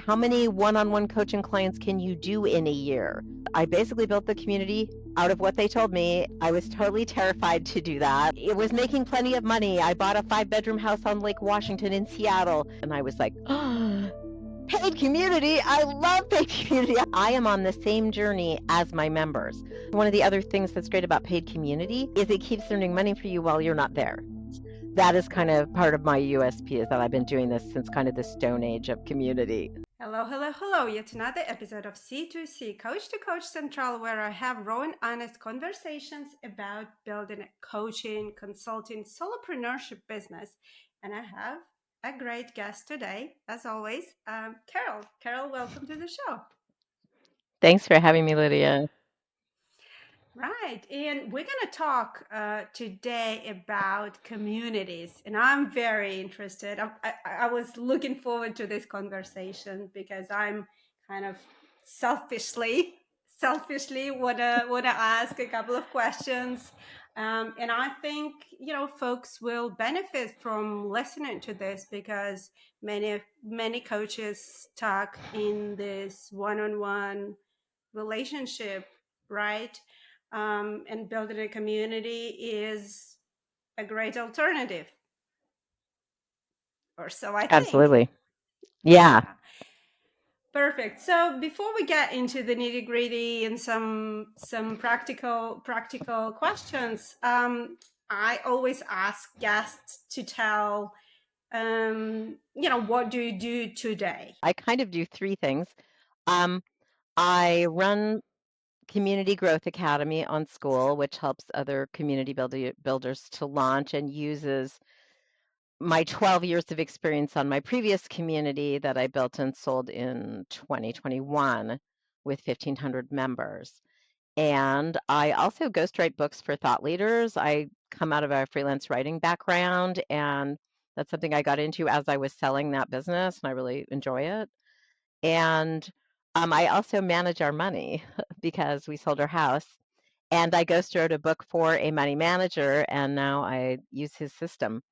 how many one-on-one coaching clients can you do in a year? I basically built the community out of what they told me. I was totally terrified to do that. It was making plenty of money. I bought a 5-bedroom house on Lake Washington in Seattle, and I was like, oh, paid community. I love paid community. I am on the same journey as my members. One of the other things that's great about paid community is it keeps earning money for you while you're not there. That is kind of part of my USP, is that I've been doing this since kind of the stone age of community. Hello, hello, hello. Yet another episode of C2C, Coach to Coach Central, where I have raw and honest conversations about building a coaching, consulting, solopreneurship business. And I have a great guest today, as always, Carol. Carol, welcome to the show. Thanks for having me, Lydia. Right. And we're going to talk today about communities. And I'm very interested. I was looking forward to this conversation because I'm kind of selfishly wanna ask a couple of questions. And I think, folks will benefit from listening to this because many coaches stuck in this one-on-one relationship, right? And building a community is a great alternative, or so I think. Absolutely. Yeah. Yeah, perfect. So before we get into the nitty gritty and some practical questions, I always ask guests to tell, what do you do today? I kind of do 3 things. Um, I run Community Growth Academy on Skool, which helps other community builders to launch and uses my 12 years of experience on my previous community that I built and sold in 2021 with 1,500 members. And I also ghostwrite books for thought leaders. I come out of a freelance writing background, and that's something I got into as I was selling that business, and I really enjoy it. And I also manage our money because we sold our house. And I ghost wrote a book for a money manager, and now I use his system.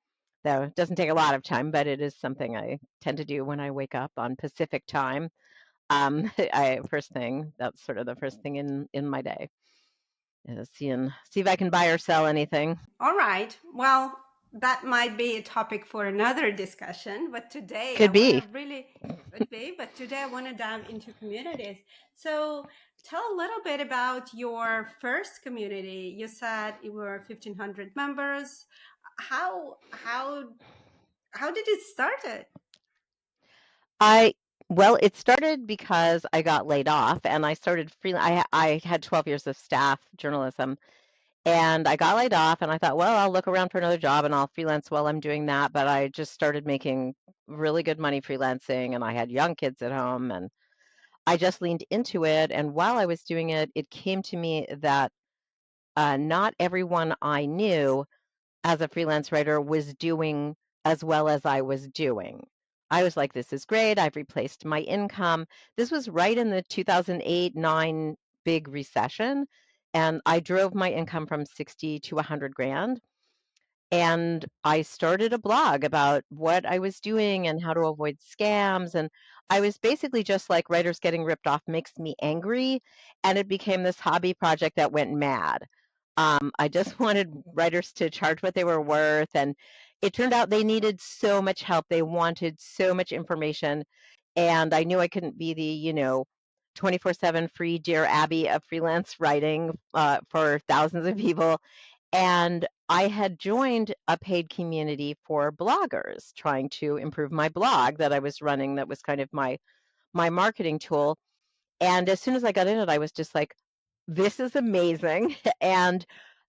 Though it doesn't take a lot of time, but it is something I tend to do when I wake up on Pacific time. I first thing, that's sort of the first thing in my day, is see if I can buy or sell anything. All right. Well, that might be a topic for another discussion, but today I Could want to be. really, could be, but today I want to dive into communities. So tell a little bit about your first community. You said you were 1,500 members. How, how, how did it start it? I Well, it started because I got laid off and I started free. I had 12 years of staff journalism, and I got laid off and I thought, well, I'll look around for another job and I'll freelance while I'm doing that. But I just started making really good money freelancing, and I had young kids at home, and I just leaned into it. And while I was doing it, it came to me that not everyone I knew as a freelance writer was doing as well as I was doing. I was like, this is great. I've replaced my income. This was right in the 2008-9 big recession. And I drove my income from 60 to 100 grand. And I started a blog about what I was doing and how to avoid scams. And I was basically just like, writers getting ripped off makes me angry. And it became this hobby project that went mad. I just wanted writers to charge what they were worth. And it turned out they needed so much help. They wanted so much information. And I knew I couldn't be the, 24/7 free Dear Abby of freelance writing for thousands of people. And I had joined a paid community for bloggers, trying to improve my blog that I was running, that was kind of my marketing tool. And as soon as I got in it, I was just like, this is amazing. And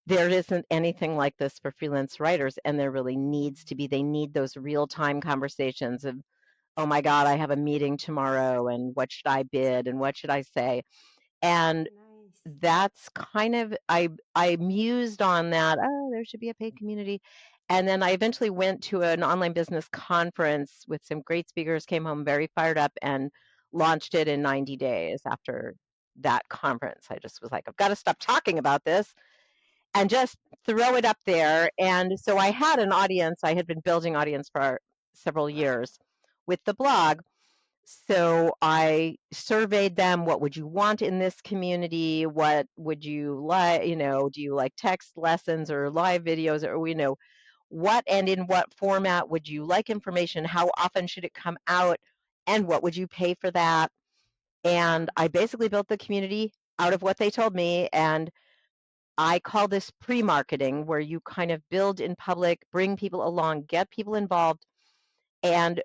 there isn't anything like this for freelance writers. And there really needs to be. They need those real time conversations of, oh my God, I have a meeting tomorrow, and what should I bid and what should I say? And Nice. that's kind of, I mused on that, "Oh, there should be a paid community." And then I eventually went to an online business conference with some great speakers, came home very fired up, and launched it in 90 days after that conference. I just was like, "I've gotta stop talking about this and just throw it up there." And so I had an audience. I had been building audience for several years with the blog, So I surveyed them, what would you want in this community? What would you like, do you like text lessons or live videos, or what and in what format would you like information? How often should it come out? And what would you pay for that? And Wow. I basically built the community out of what they told me. And I call this pre-marketing, where you kind of build in public, bring people along, get people involved, and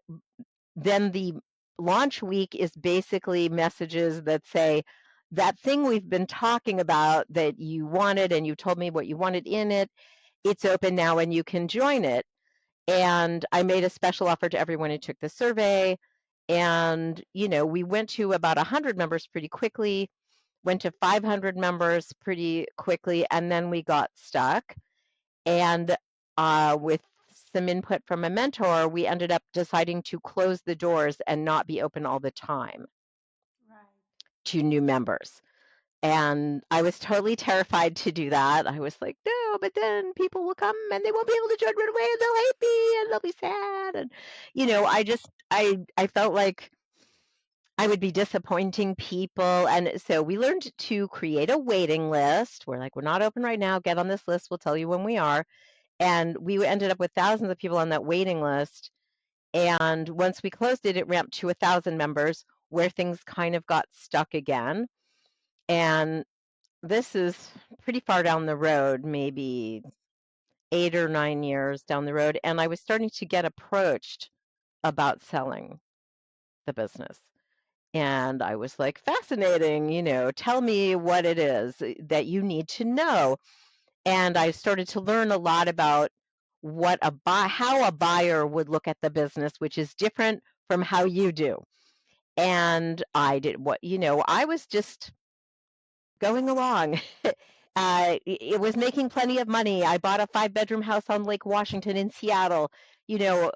then the launch week is basically messages that say, that thing we've been talking about that you wanted and you told me what you wanted in it, it's open now and you can join it. And I made a special offer to everyone who took the survey. And, we went to about 100 members pretty quickly, went to 500 members pretty quickly, and then we got stuck. And with some input from a mentor, we ended up deciding to close the doors and not be open all the time Right. to new members. And I was totally terrified to do that. I was like, no, but then people will come and they won't be able to join right away and they'll hate me and they'll be sad. And, I felt like I would be disappointing people. And so we learned to create a waiting list. We're like, we're not open right now. Get on this list. We'll tell you when we are. And we ended up with thousands of people on that waiting list. And once we closed it, it ramped to 1,000 members, where things kind of got stuck again. And this is pretty far down the road, maybe 8 or 9 years down the road. And I was starting to get approached about selling the business. And I was like, fascinating, tell me what it is that you need to know. And I started to learn a lot about how a buyer would look at the business, which is different from how you do. And I did I was just going along. It was making plenty of money. I bought a 5-bedroom house on Lake Washington in Seattle. You know,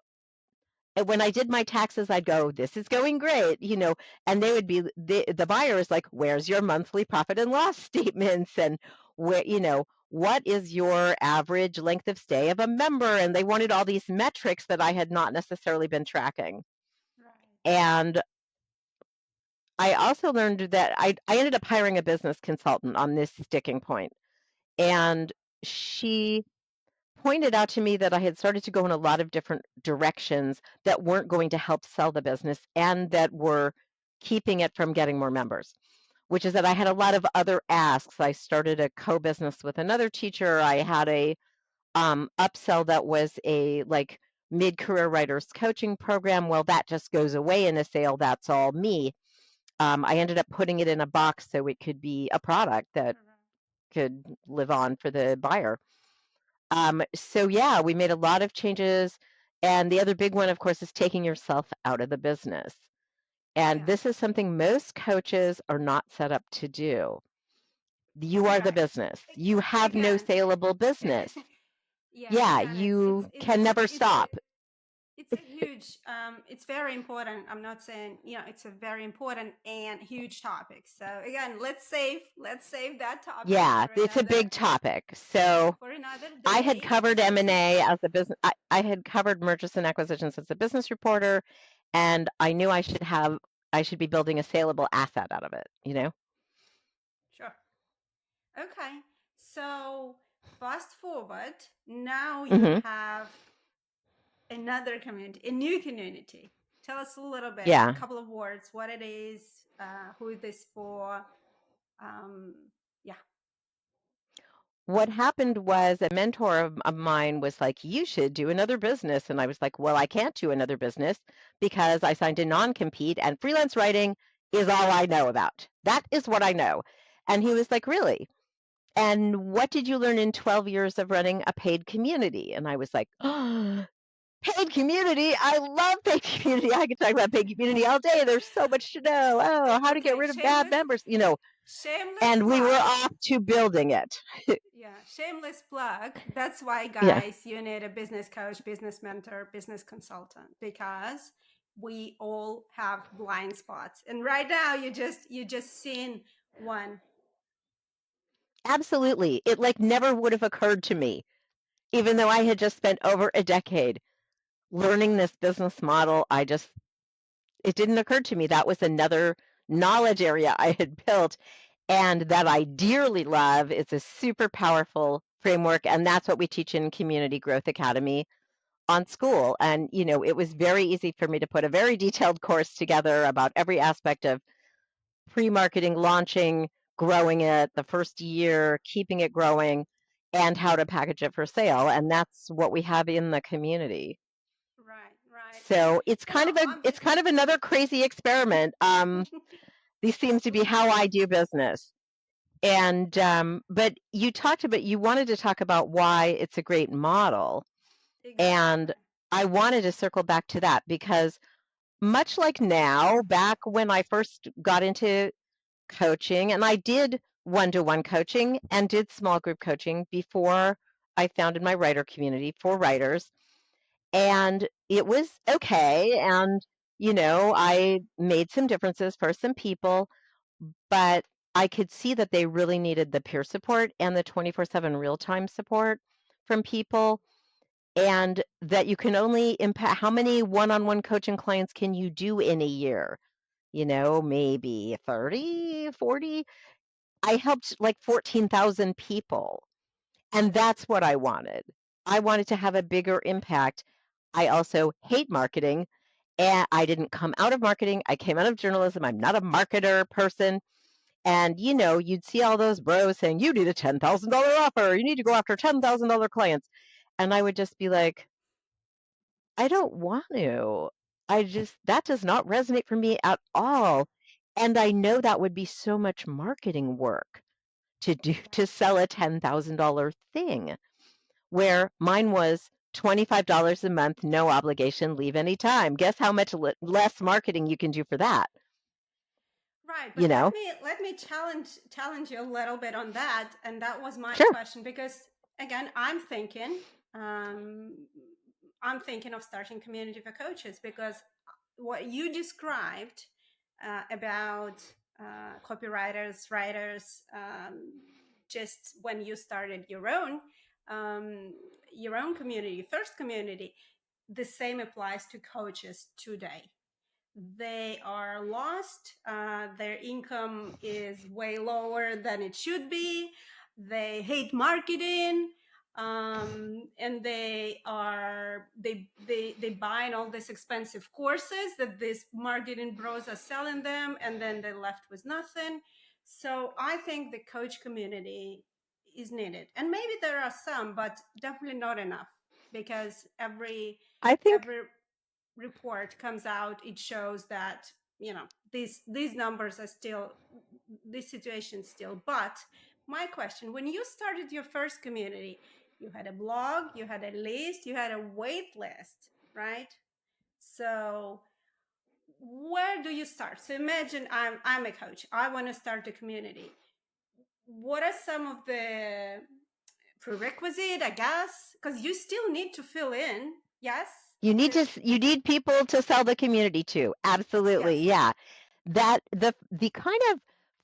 and when I did my taxes, I'd go, "This is going great," and they would be the buyer is like, "Where's your monthly profit and loss statements?" And what is your average length of stay of a member? And they wanted all these metrics that I had not necessarily been tracking. Right. And I also learned that I ended up hiring a business consultant on this sticking point. And she pointed out to me that I had started to go in a lot of different directions that weren't going to help sell the business and that were keeping it from getting more members, which is that I had a lot of other asks. I started a co-business with another teacher. I had a upsell that was a like mid-career writers coaching program. Well, that just goes away in a sale. That's all me. I ended up putting it in a box so it could be a product that Correct. could live on for the buyer. So yeah, we made a lot of changes. And the other big one, of course, is taking yourself out of the business. And Yeah. this is something most coaches are not set up to do. You are the Right. business. You have no Again. saleable business. Yeah. Yeah, Again, you can never stop. it's a huge it's very important. I'm not saying, it's a very important and huge topic. So again, let's save that topic Yeah, for it's a another big topic. So for another I had day. covered So M&A as a business. I had covered mergers and acquisitions as a business reporter, and I knew I should be building a saleable asset out of it. sure. Okay. So fast forward, now you Hmm. have another community, a new community. Tell us a little bit, a Yeah. couple of words, what it is, who it is for. Yeah. What happened was a mentor of mine was like, "You should do another business." And I was like, "Well, I can't do another business because I signed a non-compete and freelance writing is all I know about. That is what I know." And he was like, "Really? And what did you learn in 12 years of running a paid community?" And I was like, "Oh, paid community? I love paid community. I could talk about paid community all day. There's so much to know. Oh, how to get Okay. rid of bad members. Shameless And we were plug. off to building it. Yeah, shameless plug. That's why, Yeah. guys, you need a business coach, business mentor, business consultant, because we all have blind spots. And right now, you just seen one. Absolutely. It like never would have occurred to me, even though I had just spent over a decade learning this business model. it didn't occur to me that was another knowledge area I had built and that I dearly love. It's a super powerful framework, and that's what we teach in Community Growth Academy on Skool. And, it was very easy for me to put a very detailed course together about every aspect of pre-marketing, launching, growing it, the first year, keeping it growing, and how to package it for sale. And that's what we have in the community. Right, right. And So it's you know, I'm it's kind of another crazy experiment. These seems to be how I do business. And but you wanted to talk about why it's a great model. exactly. And I wanted to circle back to that because much like now, back when I first got into coaching, and I did one-to-one coaching and did small group coaching before I founded my writer community for writers. And it was okay. And, I made some differences for some people, but I could see that they really needed the peer support and the 24/7 real-time support from people, and that you can only impact how many one-on-one coaching clients can you do in a year? Maybe 30, 40. I helped like 14,000 people, and that's what I wanted. I wanted to have a bigger impact. I also hate marketing, and I didn't come out of marketing. I came out of journalism. I'm not a marketer person. And, you'd see all those bros saying, you need a $10,000 offer. You need to go after $10,000 clients. And I would just be like, I don't want to. That does not resonate for me at all. And I know that would be so much marketing work to Right. sell a $10,000 thing, where mine was $25 a month, no obligation, leave anytime. Guess how much less marketing you can do for that, Right, you but know? let me challenge you a little bit on that, and that was my Sure. question because again, um, I'm thinking of starting community for coaches because what you described about copywriters, writers, just when you started um, your own community, first community, the same applies to coaches today. They are lost. Their income is way lower than it should be. They hate marketing, and they buying all these expensive courses that these marketing bros are selling them, and then they're left with nothing. So I think the coach community is needed, and maybe there are some, but definitely not enough because I think every report comes out, it shows that these numbers are still, this situation still. But my question, when you started your first community, you had a blog, you had a list, you had a wait list, right? So where do you start? So imagine I'm a coach, I want to start a community. What are some of the prerequisite, I guess, because you still need to fill in, yes, to you need people to sell the community to. Absolutely. yes. Yeah. That the kind of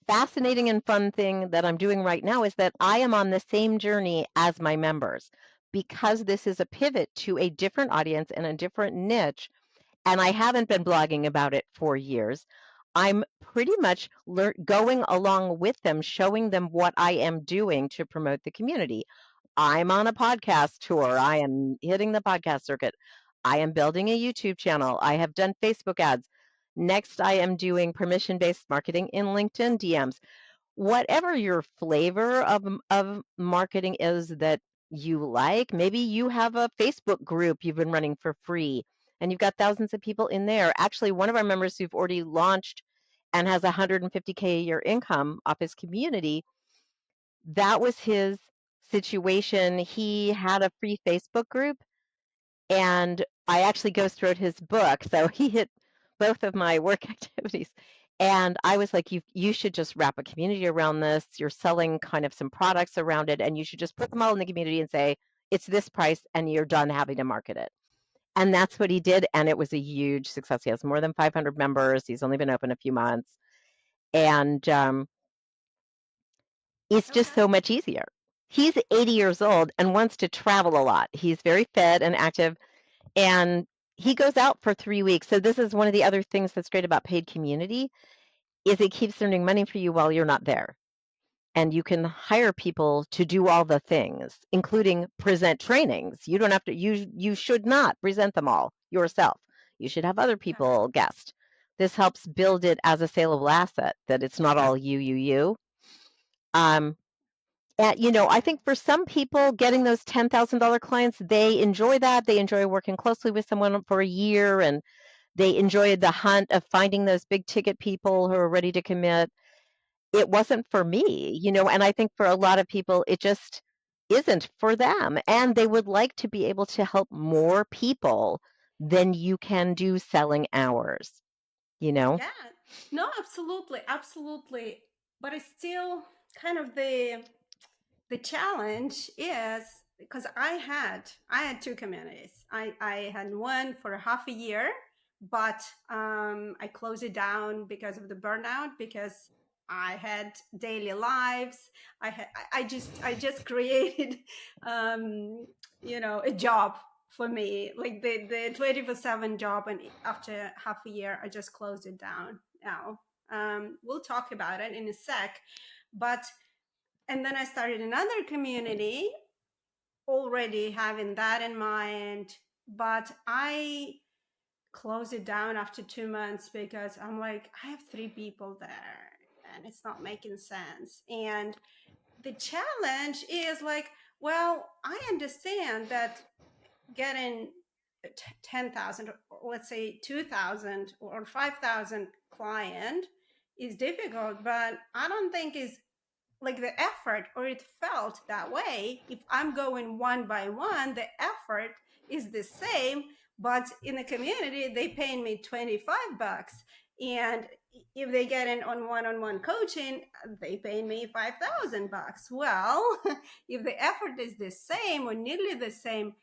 fascinating and fun thing that I'm doing right now is that I am on the same journey as my members because this is a pivot to a different audience and a different niche, and I haven't been blogging about it for years. I'm pretty much going along with them, showing them what I am doing to promote the community. I'm on a podcast tour. I am hitting the podcast circuit. I am building a YouTube channel. I have done Facebook ads. Next, I am doing permission-based marketing in LinkedIn DMs. Whatever your flavor of marketing is that you like, maybe you have a Facebook group you've been running for free and you've got thousands of people in there. Actually, one of our members who've already launched and has 150K a year income off his community, that was his situation. He had a free Facebook group, and I actually ghost wrote his book, so he hit both of my work activities. And I was like, you should just wrap a community around this. You're selling kind of some products around it, and you should just put them all in the community and say, it's this price, and you're done having to market it. And that's what he did, and it was a huge success. He has more than 500 members. He's only been open a few months, and it's just Okay. so much easier. He's 80 years old and wants to travel a lot. He's very fit and active, and he goes out for 3 weeks. So this is one of the other things that's great about paid community is it keeps earning money for you while you're not there. And you can hire people to do all the things, including present trainings. You don't have to you should not present them all yourself. You should have other Got people guest. This helps build it as a saleable asset, that it's not all you. Um, and, I right. think for some people, getting those $10,000 clients, they enjoy that. They enjoy working closely with someone for a year, and they enjoy the hunt of finding those big ticket people who are ready to commit. It wasn't for me, and I think for a lot of people, it just isn't for them. And they would like to be able to help more people than you can do selling hours, you know? Yeah. No, absolutely, absolutely. But it's still kind of the challenge is because I had two communities. I had one for half a year, but I closed it down because of the burnout, because I had daily lives. I just created a job for me, like the 24/7 job, and after half a year I just closed it down now. We'll talk about it in a sec, but and then I started another community, already having that in mind, but I closed it down after 2 months because I'm like, I have three people there and it's not making sense. And the challenge is like, well, I understand that getting 10,000, or let's say 2,000 or 5,000 client is difficult, but I don't think is like the effort, or it felt that way. If I'm going one by one, the effort is the same, but in the community they paying me $25, and if they get in on one-on-one coaching, they pay me $5,000. Well, if the effort is the same or nearly the same,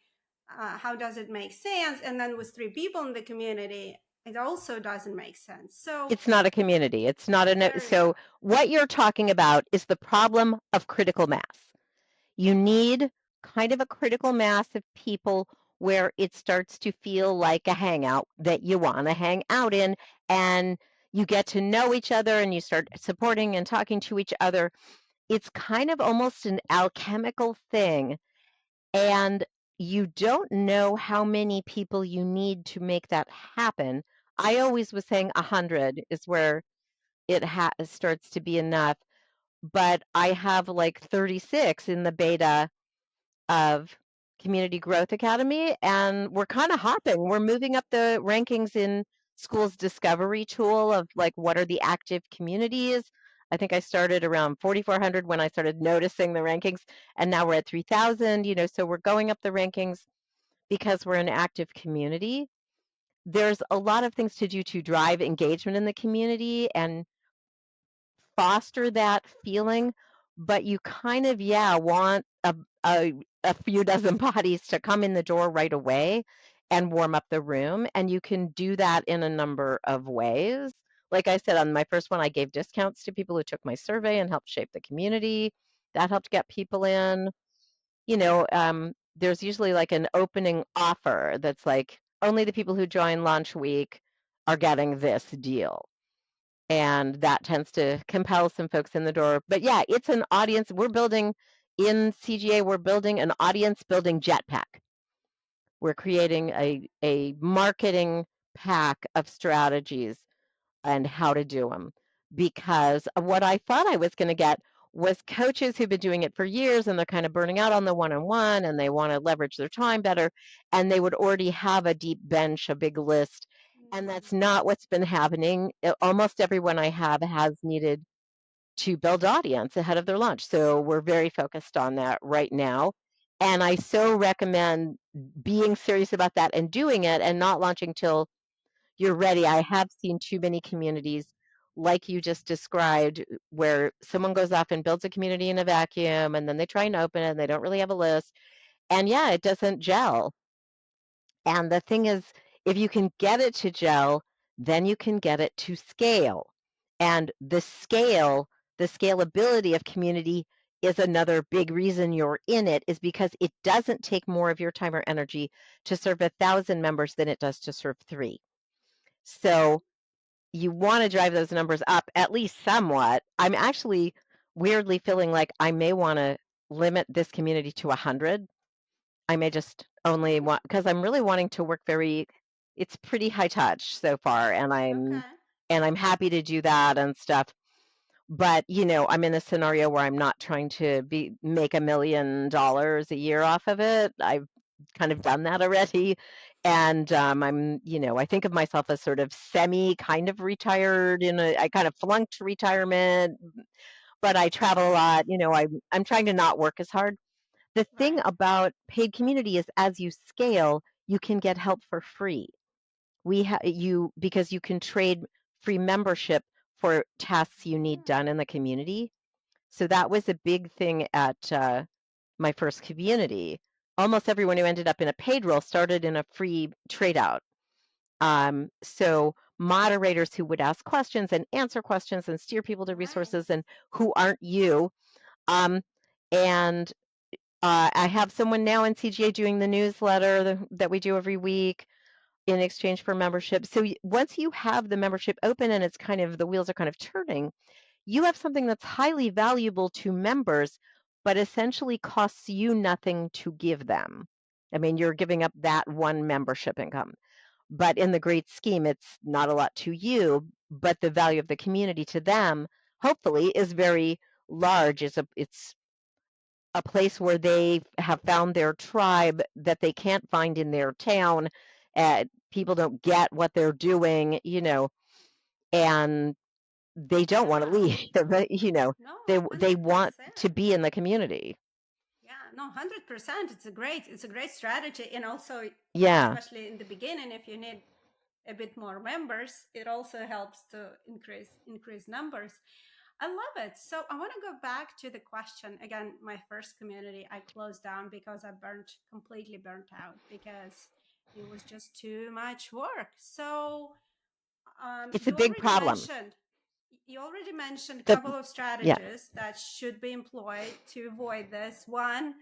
how does it make sense? And then with three people in the community, it also doesn't make sense. So It's not a community. It's not a no. there you go. So what you're talking about is the problem of critical mass. You need kind of a critical mass of people where it starts to feel like a hangout that you want to hang out in, and you get to know each other and you start supporting and talking to each other. It's kind of almost an alchemical thing, and you don't know how many people you need to make that happen. I always was saying 100 is where it starts to be enough, but I have like 36 in the beta of Community Growth Academy, and we're kind of hopping. We're moving up the rankings in Skool's discovery tool of like what are the active communities. I think I started around 4,400 when I started noticing the rankings, and now we're at 3,000. So we're going up the rankings because we're an active community. There's a lot of things to do to drive engagement in the community and foster that feeling, but you kind of, yeah, want a, a few dozen bodies to come in the door right away and warm up the room. And you can do that in a number of ways. Like I said, on my first one, I gave discounts to people who took my survey and helped shape the community. That helped get people in. There's usually like an opening offer that's like only the people who join launch week are getting this deal, and that tends to compel some folks in the door. But yeah, it's an audience. We're building in CGA, we're building an audience building jetpack. We're creating a marketing pack of strategies and how to do them. Because what I thought I was going to get was coaches who've been doing it for years and they're kind of burning out on the one on one and they want to leverage their time better. And they would already have a deep bench, a big list. And that's not what's been happening. Almost everyone I have has needed to build audience ahead of their launch. So we're very focused on that right now. And I so recommend being serious about that and doing it and not launching till you're ready. I have seen too many communities like you just described where someone goes off and builds a community in a vacuum and then they try and open it and they don't really have a list. And yeah, it doesn't gel. And the thing is, if you can get it to gel, then you can get it to scale. And the scalability of community is another big reason you're in it, is because it doesn't take more of your time or energy to serve 1,000 members than it does to serve 3. So you want to drive those numbers up at least somewhat. I'm actually weirdly feeling like I may want to limit this community to 100. I may just only Mm, want, because I'm really wanting to work very, it's pretty high touch so far, and okay. I'm happy to do that and stuff. But, I'm in a scenario where I'm not trying to make $1 million a year off of it. I've kind of done that already. And I think of myself as sort of semi kind of retired I kind of flunked retirement, but I travel a lot. I'm trying to not work as hard. The thing Right. about paid community is as you scale, you can get help for free. Because you can trade free membership for tasks you need Mm, done in the community. So that was a big thing at my first community. Almost everyone who ended up in a paid role started in a free trade out. So moderators who would ask questions and answer questions and steer people to resources nice. and who aren't you. Um, and I have someone now in CGA doing the newsletter that we do every week in exchange for membership. So once you have the membership open and it's kind of the wheels are kind of turning, you have something that's highly valuable to members, but essentially costs you nothing to give them. I mean, you're giving up that one membership income. But in the great scheme, it's not a lot to you, but the value of the community to them, hopefully, is very large. It's a place where they have found their tribe that they can't find in their town. People don't get what they're doing, and they don't want to Yeah. leave. No, They want 100%. to be in the community. Yeah, no, 100%. It's a great strategy. And also, Yeah, especially in the beginning, if you need a bit more members, it also helps to increase numbers. I love it. So I want to go back to the question again. My first community I closed down because I completely burnt out because it was just too much work. So it's a big problem. you already mentioned a The couple of yeah, strategies that should be employed to avoid this. One,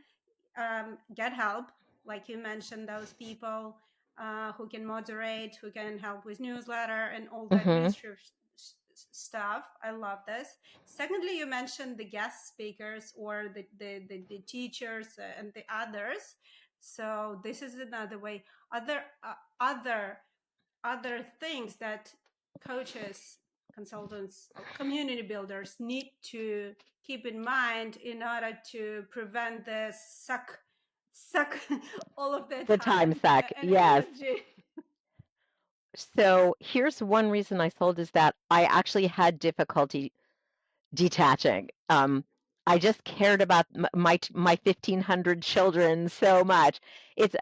get help, like you mentioned, those people who can moderate, who can help with newsletter and all the hmm administrative stuff. I love this. Secondly, you mentioned the guest speakers or the teachers and the others. So this is another way. Other things that coaches, consultants, or community builders need to keep in mind in order to prevent this suck all of the the time time suck. and Yes. energy. So here's one reason I sold is that I actually had difficulty detaching. I just cared about my 1,500 children so much.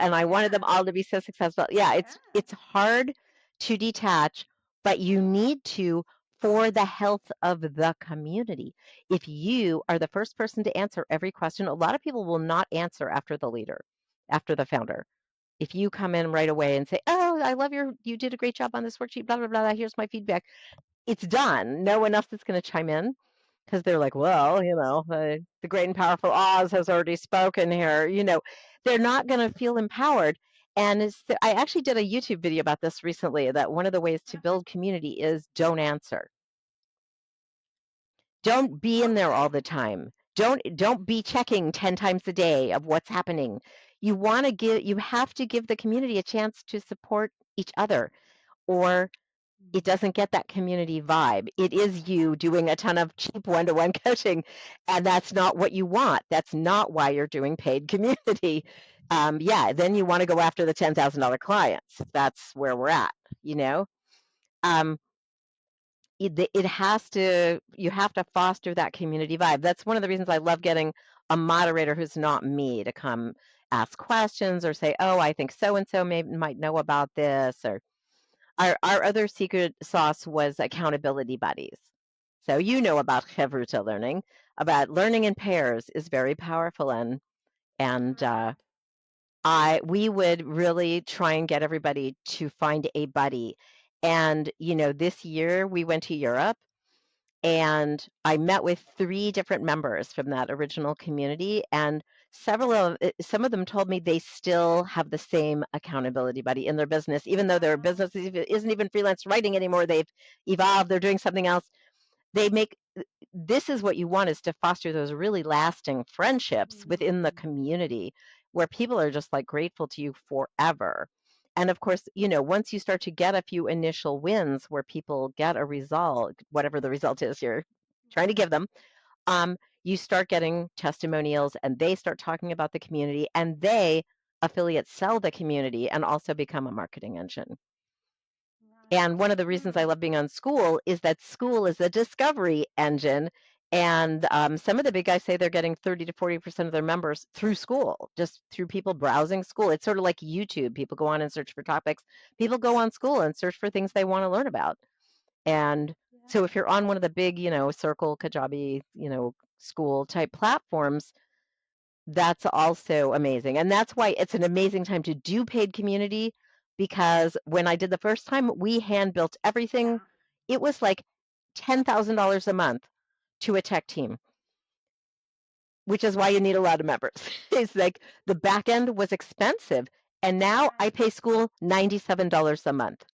And I wanted them Yeah, all to be so successful. Yeah, yeah. it's hard to detach, but you need to for the health of the community. If you are the first person to answer every question, a lot of people will not answer after the leader, after the founder. If you come in right away and say, "Oh, you did a great job on this worksheet, blah blah blah. Here's my feedback." It's done. No one else is going to chime in because they're like, well, the great and powerful Oz has already spoken here. They're not going to feel empowered. And I actually did a YouTube video about this recently that one of the ways to build community is don't answer. Don't be in there Okay. all the time. Don't be checking 10 times a day of what's happening. You have to give the community a chance to support each other, or it doesn't get that community vibe. It is you doing a ton of cheap one-to-one coaching, and that's not what you want. That's not why you're doing paid community. Yeah, then you want to go after the $10,000 clients. That's where we're at, you know? Um, you have to foster that community vibe. That's one of the reasons I love getting a moderator who's not me to come ask questions or say, oh, I think so and so might know about this, or our other secret sauce was accountability buddies. So about Chevruta learning, about learning in pairs is very powerful, I and love it. we would really try and get everybody to find a buddy. And this year we went to Europe, And I met with 3 different members from that original community, and some of them told me they still have the same accountability buddy in their business, even though their Wow. business isn't even freelance writing anymore. They've evolved, they're doing something else. They make This is what you want, is to foster those really lasting friendships within the Mm, community where people are just like grateful to you forever. And of course, once you start to get a few initial wins where people get a result, whatever the result is you're trying to give them, um, you start getting testimonials and they start talking about the community and they affiliates sell the community and also become a marketing engine. right. And one of the reasons I love being on Skool is that Skool is a discovery engine. And some of the big guys say they're getting 30 to 40% of their members through Skool, just through people browsing Skool. It's sort of like YouTube. People go on and search for topics. People go on Skool and search for things they want to learn about. And so if Yeah. you're on one of the big, Circle, Kajabi, Skool type platforms, that's also amazing, and that's why it's an amazing time to do paid community, because when I did the first time, we hand built everything. Yeah. It was like $10,000 a month to a tech team, which is why you need a lot of members. It's like the back end was expensive, and now I Right. pay Skool $97 a month.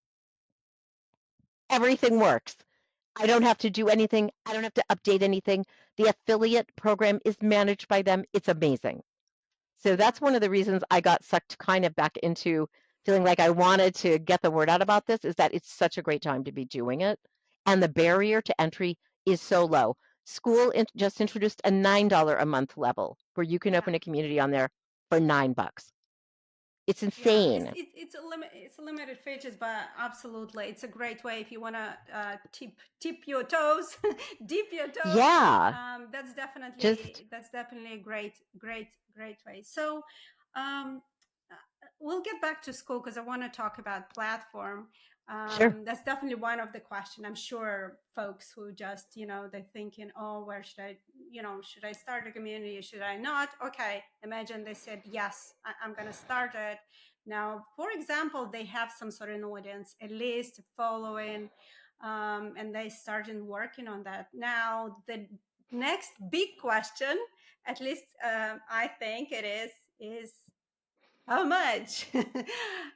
Everything works. I don't have to do anything. I don't have to update anything. The affiliate program is managed by them. It's amazing. So that's one of the Wow. reasons I got sucked kind of back into feeling like I wanted to get the word out about this, is that it's such a great time to be doing it. And the barrier to entry is so low. Just introduced a $9 a month level where you can Yeah. open a community on there for $9. It's Yeah, it's insane. it's a limited features, but absolutely, it's a great way if you want to tip your toes, dip your toes. Yeah. Just That's definitely a great way. So, um, uh, we'll get back to Skool because I want to talk about platform. sure. That's definitely one of the question. I'm sure folks who just they're thinking, oh, where should I should I start a community? Should I not? Okay, imagine they said yes, I'm gonna start it now. For example, they have some sort of an audience, at least following, and they started working on that. Now, the next big question, at least I think it is how much?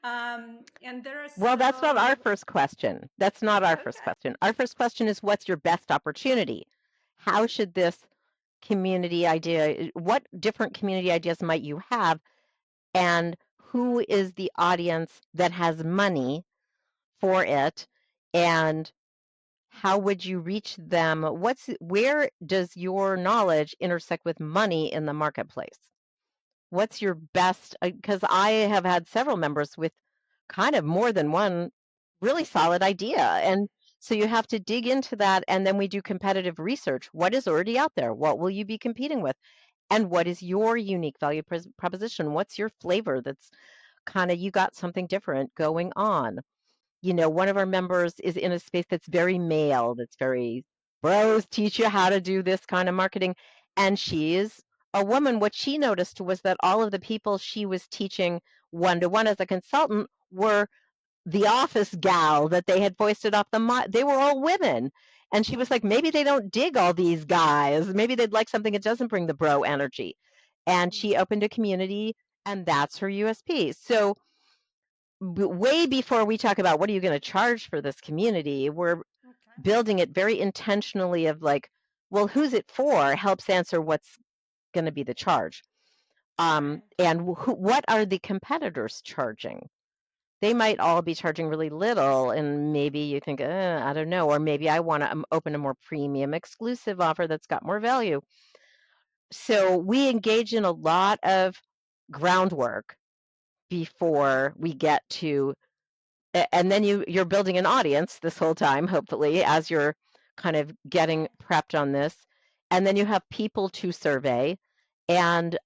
And there are Well, that's not our so first question. That's not our first okay, question. Our first question is, what's your best opportunity? How should this community idea, what different community ideas might you have, and who is the audience that has money for it, and how would you reach them? Where does your knowledge intersect with money in the marketplace? What's your best? Because I have had several members with kind of more than one really solid idea. And so you have to dig into that. And then we do competitive research. What is already out there? What will you be competing with? And what is your unique value proposition? What's your flavor that's kind of, you got something different going on? One of our members is in a space that's very male, that's very bros teach you how to do this kind of marketing. And she is a woman. What she noticed was that all of the people she was teaching one to one as a consultant were the office gal that they had foisted off they were all women. And she was like, maybe they don't dig all these guys. Maybe they'd like something that doesn't bring the bro energy. And she mm, opened a community, and that's her USP. So way before we talk about what are you going to charge for this community, we're okay, building it very intentionally of like, well, who's it for helps answer what's going to be the charge. right, And what are the competitors charging? They might all be charging really little, and maybe you think, I don't know, or maybe I want to open a more premium exclusive offer that's got more value. So we engage in a lot of groundwork before we get to, and then you're building an audience this whole time, hopefully, as you're kind of getting right. prepped on this. And then you have people to survey, and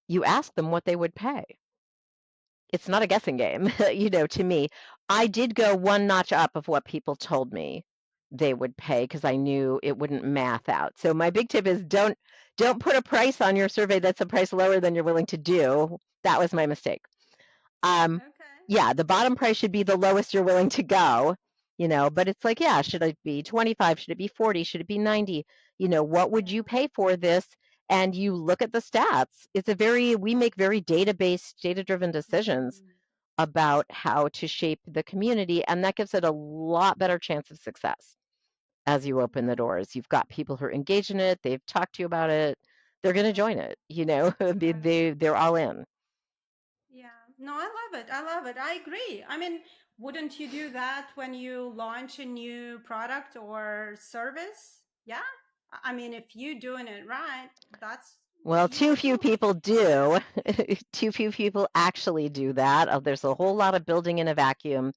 you ask them what they would pay. It's not a guessing game, to me. I did go one notch up of what people told me they would pay because I knew it wouldn't math out. So my big tip is don't put a price on your survey that's a price lower than you're willing to do. That was my mistake. Um, Okay. yeah, the bottom price should be the lowest you're willing to go. But it's like, yeah, should it be 25? Should it be 40? Should it be 90? What would you Yeah. pay for this? And you look at the stats. We make very data-based, data-driven decisions Mhm. about how to shape the community, and that gives it a lot better chance of success as you open the Yeah. doors. You've got people who are engaged in it, they've talked to you about it, they're going to join Right. it, Right. they're all in. Yeah. No, I love it. I love it. I agree. I mean, wouldn't you do that when you launch a new product or service? Yeah. I mean, if you're doing it right, that's what Well, you too would few do. people do. Too few people actually do that. There's a whole lot of building in a vacuum.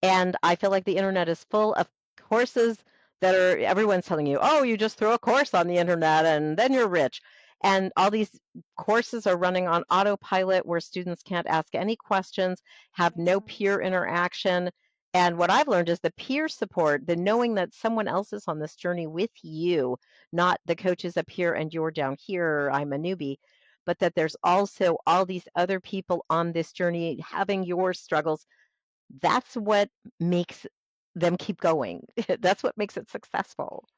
And I feel like the internet is full of courses that are everyone's telling you, oh, you just throw a course on the internet and then you're rich. And all these courses are running on autopilot where students can't ask any questions, have no Yeah. peer interaction. And what I've learned is the peer support, the knowing that someone else is on this journey with you, not the coach is up here and you're down here, I'm a newbie, but that there's also all these other people on this journey having your struggles. That's what makes them keep going. That's what makes it successful,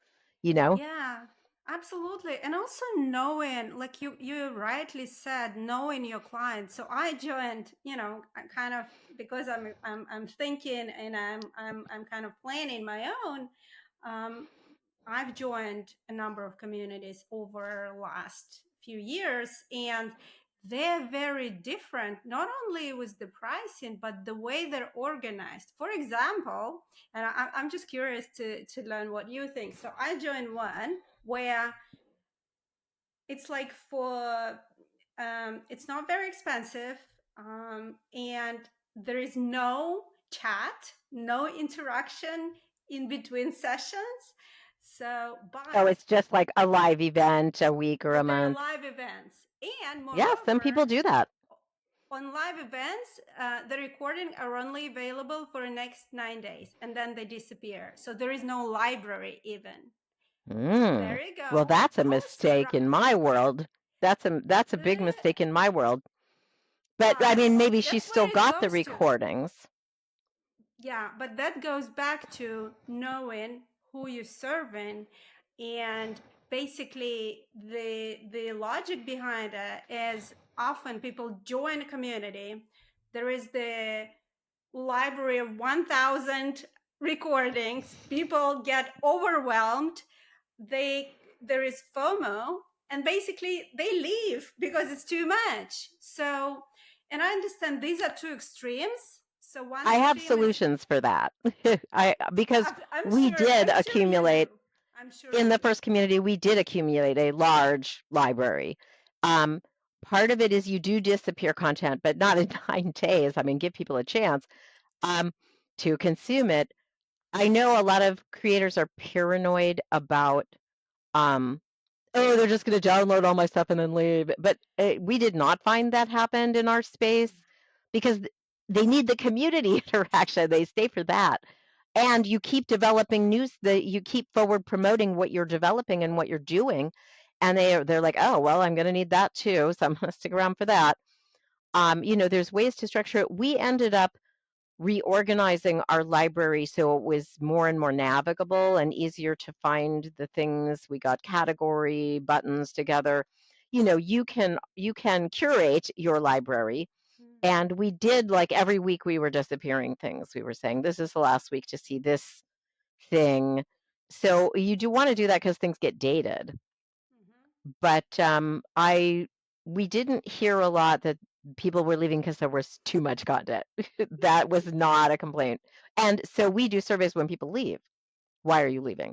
you know? Yeah, absolutely. And also knowing, like you rightly said, knowing your client. So I joined, I kind of because I'm thinking and I'm kind of planning my own. Um, I've joined a number of communities over the last few years, and they're very different, not only with the pricing, but the way they're organized. For example, and I'm just curious to learn what you think. So I joined one where it's like it's not very expensive, and there is no chat, no interaction in between sessions. So, Oh, but it's just like a live event a week or a they're month. live events. And Yeah, some moreover, people do that. on live events, the recording are only available for the next 9 days and then they disappear. So there is no library even. Mm. There you Well, go. that's a No mistake in my world. That's a big uh, mistake in my world. But I but mean, maybe she that's still where it got the goes to. recordings. Yeah, but that goes back to knowing who you're serving, and basically the logic behind it is often people join a community. There is the library of 1,000 recordings. People get overwhelmed. There is FOMO, and basically they leave because it's too much. So, and I understand these are two extremes. So one I have extreme is solutions for that. Because I'm we sure did I'm sure you accumulate do. I'm sure in you the do. first community, we did accumulate a large library. Um, Part of it is you do disappear content, but not in 9 days. I mean, give people a chance um, to consume it. I know a lot of creators are paranoid about um, oh, they're just going to download all my stuff and then leave. But we did not find that happened in our space because they need the community interaction. They stay for that. And you keep developing you keep forward promoting what you're developing and what you're doing. And they're like, oh, well, I'm going to need that too. So I'm going to stick around for that. There's ways to structure it. We ended up reorganizing our library so it was more and more navigable and easier to find the things. We got category buttons together. You can curate your library. Mhm. And we did, like, every week we were disappearing things. We were saying this is the last week to see this thing. So you do want to do that because things get dated. Mhm. But I we didn't hear a lot that people were leaving because there was too much content. That was not a complaint. And so we do surveys when people leave. Why are you leaving?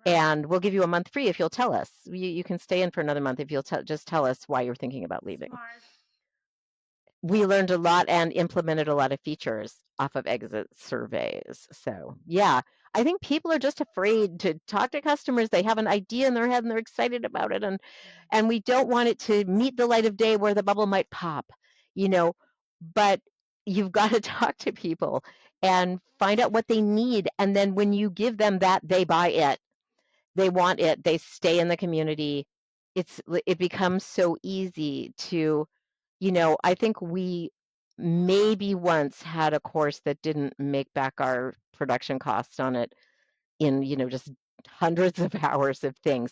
Right. And we'll give you a month free if you'll tell us. You can stay in for another month if you'll just tell us why you're thinking about leaving. Smart. We learned a lot and implemented a lot of features off of exit surveys. So, yeah, I think people are just afraid to talk to customers. They have an idea in their head and they're excited about it, and we don't want it to meet the light of day where the bubble might pop, you know. But you've got to talk to people and find out what they need, and then when you give them that, they buy it. They want it. They stay in the community. It becomes so easy to, I think maybe once had a course that didn't make back our production costs on it in, just hundreds of hours of things.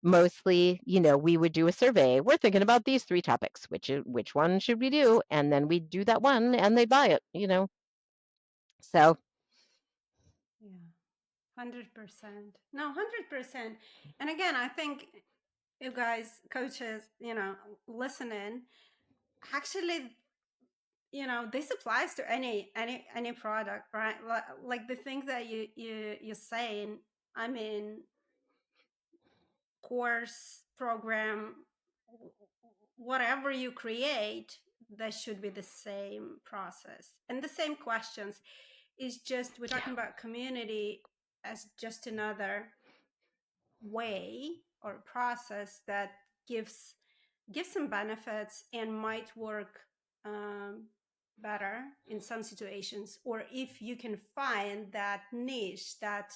Mostly, we would do a survey. We're thinking about these 3 topics. Which one should we do? And then we'd do that one and they'd buy it. So, Yeah. 100%. No, 100%. And again, I think you guys, coaches, listening, actually, this applies to any product, right? Like the things that you're saying. I mean, course, program, whatever you create, that should be the same process and the same questions. It's just we're talking about community as just another way or process that gives some benefits and might work um, better in some situations, or if you can find that niche, that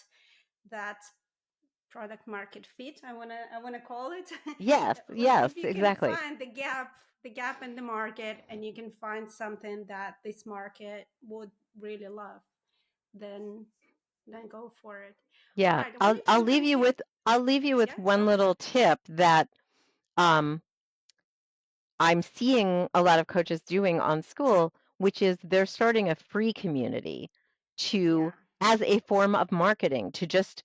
product market fit, I want to call it. yes, Like yes, if you can exactly. find the gap in the market, and you can find something that this market would really love, then go for it. All Yeah, right, I want I'll to I'll jump leave you into. with I'll leave you Yeah, with go one ahead. little tip that um I'm seeing a lot of coaches doing on Skool, which is they're starting a free community Yeah. to as a form of marketing to just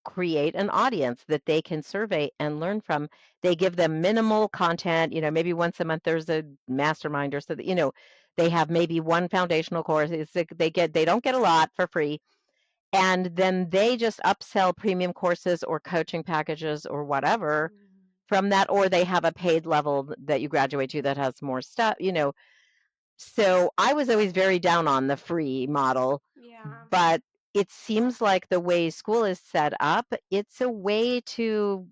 create an audience that they can survey and learn from. They give them minimal content, maybe once a month there's a mastermind or so that, they have maybe one foundational course. It's like they don't get a lot for free. And then they just upsell premium courses or coaching packages or whatever Mm. from that, or they have a paid level that you graduate to that has more stuff. So I was always very down on the free model, Yeah. but it seems like the way Skool is set up, it's a way to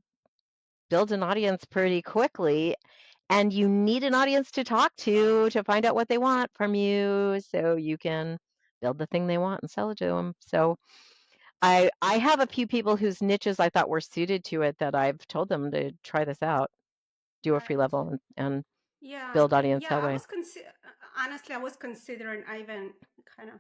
build an audience pretty quickly. And you need an audience to talk to find out what they want from you so you can build the thing they want and sell it to them. So I have a few people whose niches I thought were suited to it that I've told them to try this out, do a free Right. level and Yeah, build audience yeah. that way. Honestly, I was considering. I even kind of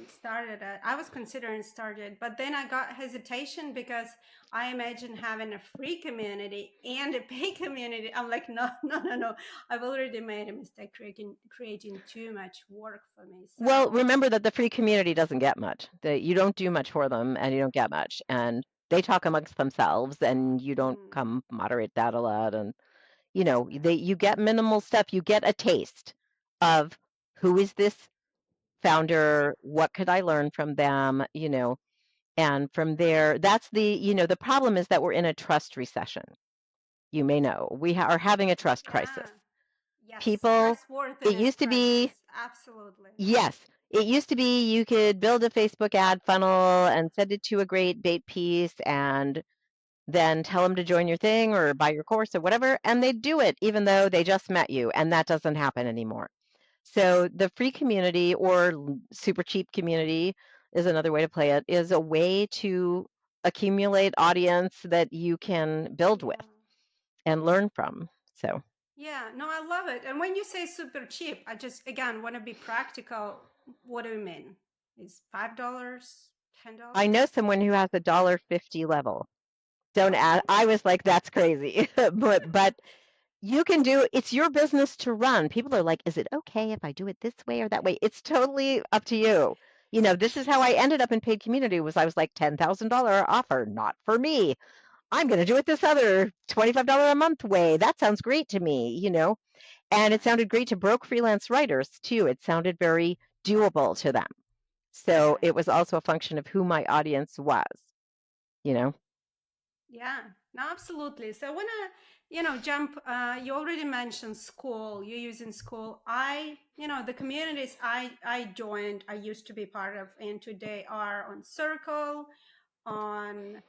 started it. I was considering started, but then I got hesitation because I imagine having a free community and a paid community. I'm like, no, no, no, no. I've already made a mistake creating too much work for me. Well, So, remember that the free community doesn't get much. You don't do much for them and you don't get much. And they talk amongst themselves and you don't mm, come moderate that a lot. And right. you get minimal stuff. You get a taste of who is this founder, what could I learn from them. And from there, that's the problem is that we're in a trust recession. You may know are having a trust crisis. Yeah. Yes. People, it Trustworthiness used to be, crisis. Absolutely. yes, it used to be you could build a Facebook ad funnel and send it to a great bait piece and then tell them to join your thing or buy your course or whatever, and they'd do it even though they just met you, and that doesn't happen anymore. So the free community or super cheap community is another way to play it, is a way to accumulate audience that you can build with Yeah. and learn from. So Yeah, no, I love it. And when you say super cheap, I just again want to be practical. What do you mean? Is $5, I know $10? someone who has a $1.50 level. Don't add. Oh, I was like, that's crazy. But you can do it's your business to run. People are like, is it okay if I do it this way or that way? It's totally up to you. This is how I ended up in paid community was I was like $10,000 offer, not for me. I'm going to do it this other $25 a month way. That sounds great to me. And it right, sounded great to broke freelance writers too. It sounded very doable to them. So it right. was also a function of who my audience was, you know. Yeah, no, absolutely. So when jump, you already mentioned Skool. You're using Skool. The communities I joined, I used to be part of, and today are on Circle, on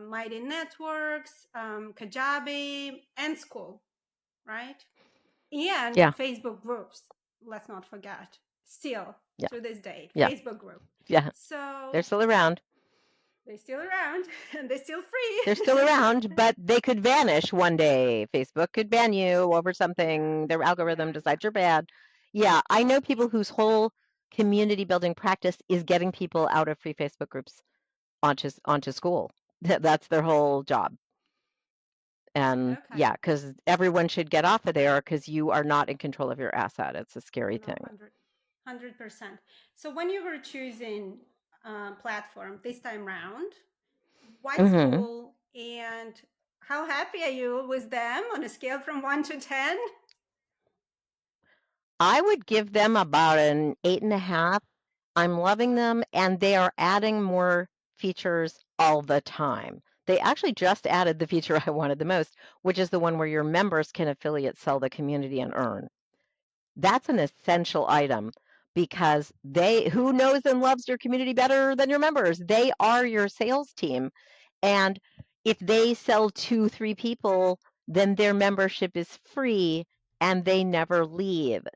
Mighty Networks, Kajabi, and Skool, right? And Yeah, Facebook groups. Let's not forget. Still yeah, to this day, yeah, Facebook group. yeah. They're So still around. they're still around and they're still free. They're still around, but they could vanish one day. Facebook could ban you over Yeah, something. Their algorithm yeah, yeah. decides you're bad. Yeah, I know Yeah. people whose whole community building practice is getting people out of free Facebook groups onto Skool. That's their whole job. And Okay. yeah, because everyone should get off of there because you are not in control of your asset. It's a No, scary no, thing. 100%. So when you were choosing platform this time round, what Hmm. school and how happy are you with them on a scale from 1 to 10? I would give them about an 8.5. I'm loving them, and they are adding more features all the time. They actually just added the feature I wanted the most, which is the one where your members can affiliate sell the community and earn. That's an essential item because who knows and loves your community better than your members? They are your sales team. And if they sell 2, 3 people, then their membership is free and they never leave.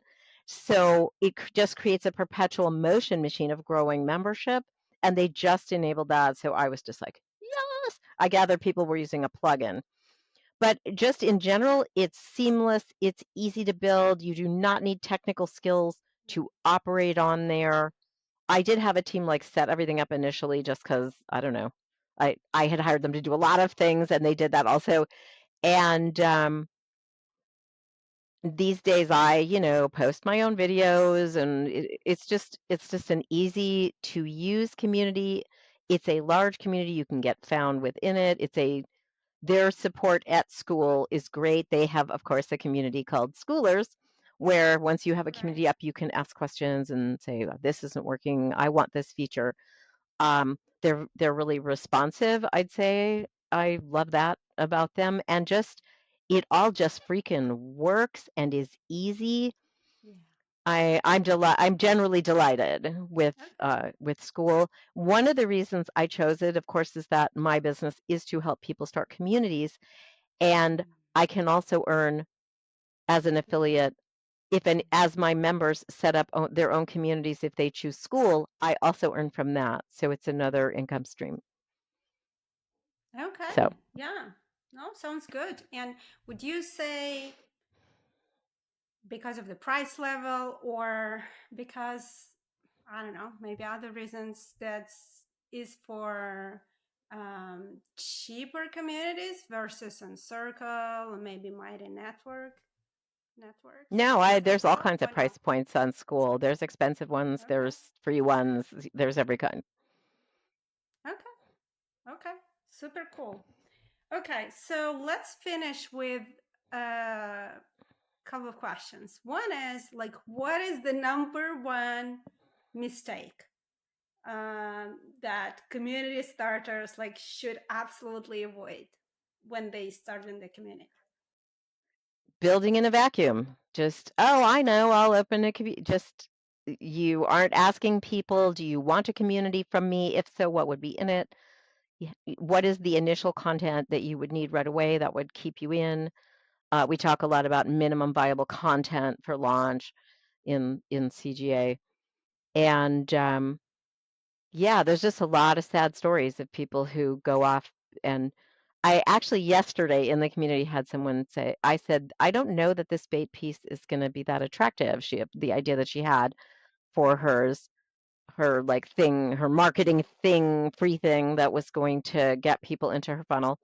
So it just creates a perpetual motion machine of growing membership. And they just enabled that. So I was just like, yes. I gather people were using a plugin. But just in general, it's seamless, it's easy to build, you do not need technical skills to operate on there. I did have a team, like, set everything up initially just because I don't know. I had hired them to do a lot of things, and they did that also, and, these days post my own videos, and it's just an easy to use community. It's a large community, you can get found within it. Their support at Skool is great. They have, of course, a community called Schoolers, where once you have a Right. community up, you can ask questions and say, "This isn't working. I want this feature." They're really responsive, I'd say. I love that about them, and just it all just freaking works and is easy. Yeah. I'm generally delighted Okay. with Skool. One of the reasons I chose it, of course, is that my business is to help people start communities, and Mm. I can also earn as an Yeah. affiliate as my members set up their own communities if they choose Skool, I also earn from that. So it's another income stream. So Okay. Yeah. No, sounds good. And would you say because of the price level or because I don't know, maybe other reasons that is for cheaper communities versus on Circle or maybe Mighty networks? no, Do you think there's all so kinds of or no? price points on Skool. There's expensive ones, Okay. there's free ones, there's every kind. Okay. Okay. Super cool. Okay, so let's finish with a couple of questions. One is like, what is the number one mistake that community starters like should absolutely avoid when they start in the community? Building in a vacuum. Just, oh, I know, I'll open a community. Just, you aren't asking people, do you want a community from me? If so, what would be in it? What is the initial content that you would need right away that would keep you in? We talk a lot about minimum viable content for launch in CGA. And yeah, there's just a lot of sad stories of people who go off. And I actually yesterday in the community had someone say, I said, I don't know that this bait piece is going to be that attractive. The idea that she had for her like thing, her marketing thing, free thing that was going to get people into her funnel.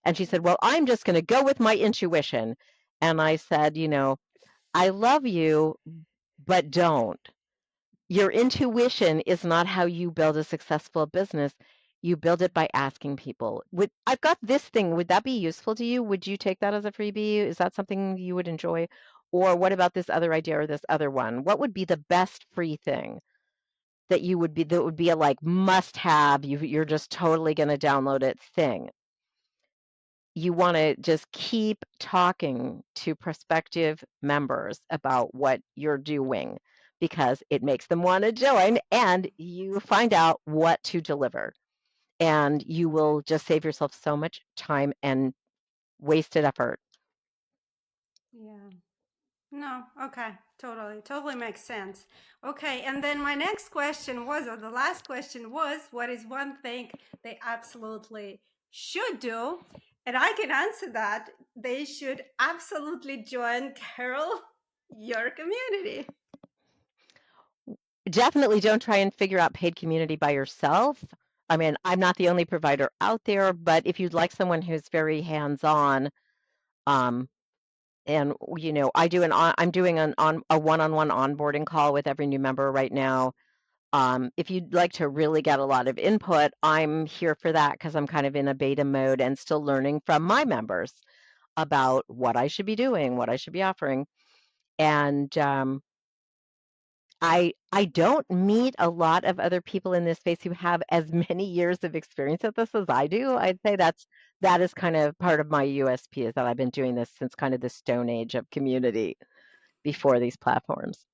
And she said, well, I'm just going to go with my intuition. And I said, I love you, but don't. Your intuition is not how you build a successful business. You build it by asking people. I've got this thing. Would that be useful to you? Would you take that as a freebie? Is that something you would enjoy? Or what about this other idea or this other one? What would be the best free thing that would be a like must have? You're just totally going to download it thing. You want to just keep talking to prospective members about what you're doing because it makes them want to join and you find out what to deliver. And you will just save yourself so much time and wasted effort. Yeah. No, okay, totally makes sense. Okay, and then my next question was, or the last question was, what is one thing they absolutely should do? And I can answer that. They should absolutely join Carol, your community. definitely don't try and figure out paid community by yourself. I mean, I'm not the only provider out there, but if you'd like someone who's very hands-on, um, and I'm doing a one-on-one onboarding call with every new member right now. If you'd like to really get a lot of input, I'm here for that because I'm kind of in a beta mode and still learning from my members about what I should be doing, what I should be offering. And I don't meet a lot of other people in this space who have as many years of experience at this as I do. I'd say that is kind of part of my USP is that I've been doing this since kind of the stone age of community before these platforms.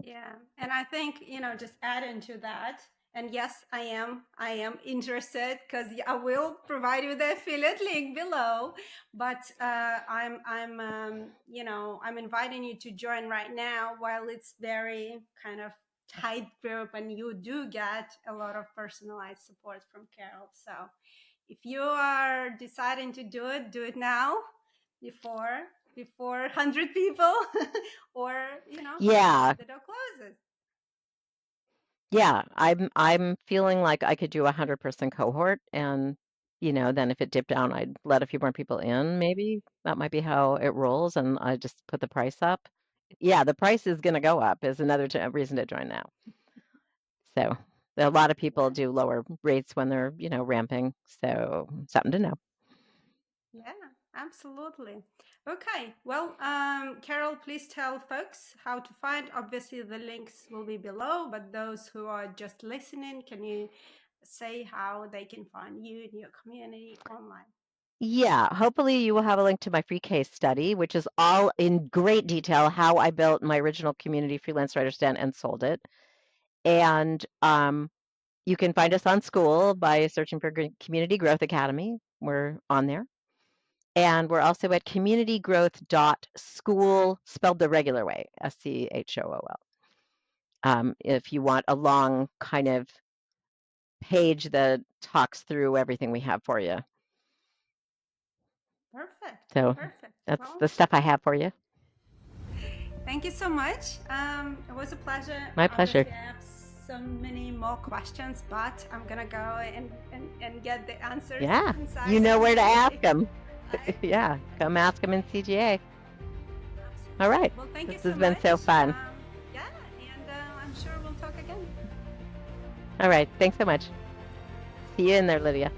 Yeah, and I think, just add into that. And yes, I am interested because I will provide you the affiliate link below. But I'm inviting you to join right now while it's very kind of tight group, and you do get a lot of personalized support from Carol. So if you are deciding to do it now before 100 people or Yeah, the door closes. yeah. I'm feeling like I could do a 100% cohort, and then if it dipped down, I'd let a few more people in. Maybe that might be how it rolls, and I just put the price up. Yeah, the price is going to go up. Is another reason to join now. So a lot of people Yeah, do lower rates when they're ramping. So something to know. yeah, absolutely. Okay, well, Carol, please tell folks how to find. Obviously, the links will be below, but those who are just listening, can you say how they can find you in your community online? Yeah, hopefully you will have a link to my free case study, which is all in great detail how I built my original community freelance writer's den and sold it. And you can find us on Skool by searching for Community Growth Academy. We're on there. And we're also at communitygrowth.school, spelled the regular way, SCHOOL. If you want a long kind of page that talks through everything we have for you. Perfect, So perfect. that's Well, the stuff I have for you. thank you so much. It was a pleasure. My pleasure. Obviously, I have so many more questions, but I'm gonna go and get the answers Yeah, inside you the know where to ask community. them. I Yeah, come ask them in CGA. All absolutely. right, Well, thank this you so has been much. so fun. Yeah, and I'm sure we'll talk again. All right, thanks so much. See you in there, Lydia.